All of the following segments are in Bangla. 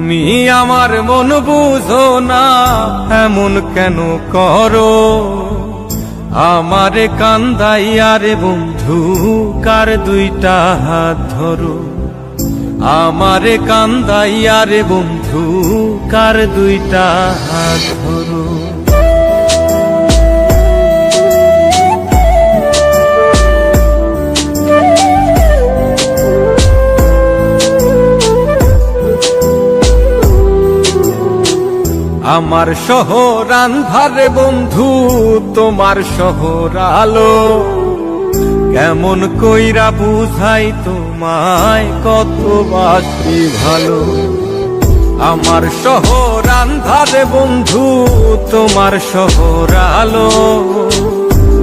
তুমি আমার মন বুঝো না, এমন কেন করো? আমারে কান্দাইয়া রে বন্ধু, কার দুইটা হাত ধরো। আমারে কান্দাইয়া রে বন্ধু, কার দুইটা হাত ধরো। আমার শহর আন্ধারে বন্ধু, তোমার শহর আলো। কেমন কইরা বুঝাই তোমায়, কত বাসি ভালো। আমার শহর আন্ধারে বন্ধু, তোমার শহর আলো।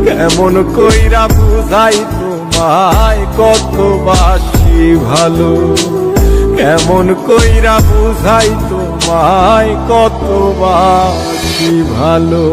কেমন কইরা বুঝাই তোমায়, কত বাসি ভালো। কেমন কইরা বুঝাই তোমায়, কত বাসি ভালো।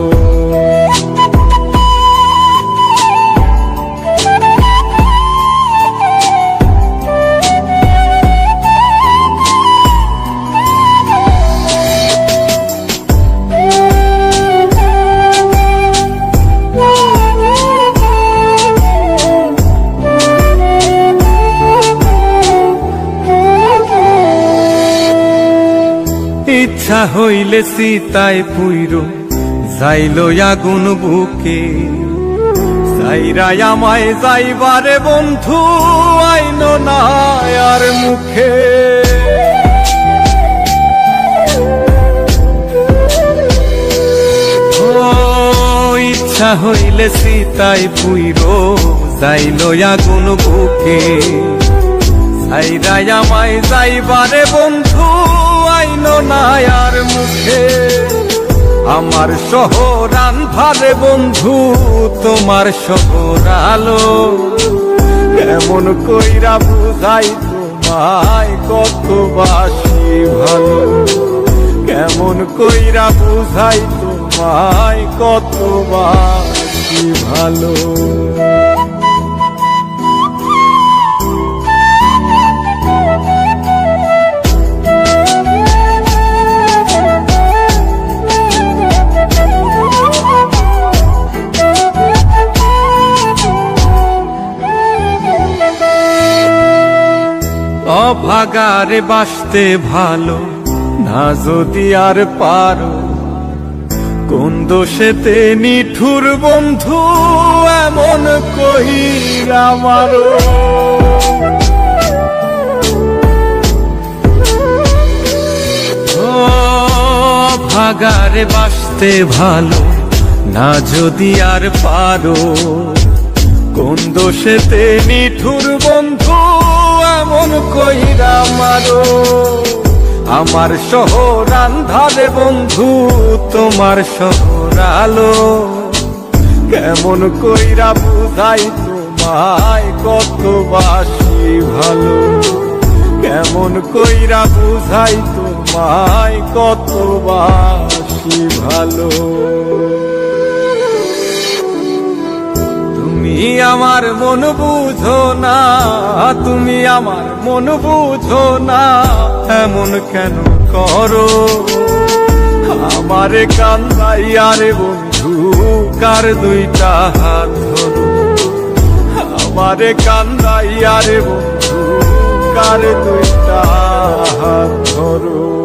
ইচ্ছা হইলে সীতায় পুইরো যাইল আগুন বুকে। যাইরাই আমায় যাইবারে বন্ধু, আইন না আর মুখে। ইচ্ছা হইলে সীতায় পুইরো যাইল আগুন বুকে। যাইরাই আমায় যাইবারে বন্ধু, আইন না আর মুখে। আমার শহর আন্ধারে বন্ধু, তোমার শহর আলো। কেমন কইরা বুঝাই তোমায়, কত বাসি ভালো। কেমন কইরা বুঝাই তোমায়, কত বাসি ভালো। অভাগারে বাসতে ভালো না যদি আর পারো। কোন দোষেতে নিঠুর বন্ধু, এমন কইরা মারো। অভাগারে বাসতে ভালো না যদি আর পারো। কোন দোষেতে নিঠুর বন্ধু, এমন কইরা মারো। আমার শহর আন্ধারে বন্ধু, তোমার শহর আলো। কেমন কইরা বুঝাই তোমায়, কত বাসি ভালো। কেমন কইরা বুঝাই তোমায়, কত বাসি ভালো। তুমি আমার মন বুঝো না, তুমি আমার মন বুঝো না, এমন কেন করো? আমারে কান্দাইয়া রে বন্ধু, কার দুইটা হাত ধরো। আমারে কান্দাইয়া রে বন্ধু, কার দুইটা হাত ধরো।